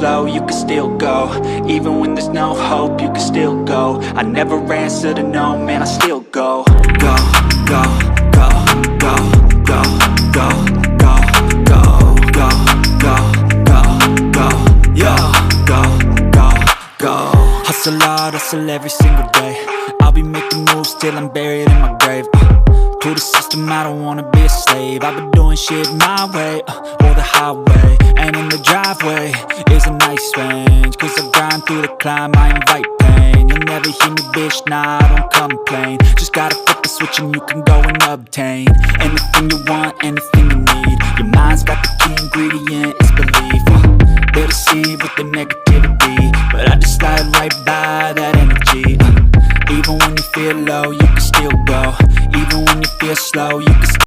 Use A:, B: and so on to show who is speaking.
A: slow, you can still go. Even when there's no hope, you can still go. I never answer to no, man, I still go. Go, go, go, go, go, go, go, go, go, go, go, go, yo, go, go, go. Hustle hard, hustle every single day. I'll be making moves till I'm buried in my grave. To the system, I don't wanna be a slave. I've been doing shit my way, or the highway. And in the driveway is a nice range, cause I grind through the climb, I invite pain. You'll never hear me, bitch, nah, I don't complain. Just gotta flip the switch and you can go and obtain anything you want, anything you need. Your mind's got the key ingredient, it's belief. They deceive with the negativity, but I just slide right by that energy. Even when you feel low, you can still go. Even when you feel slow, you can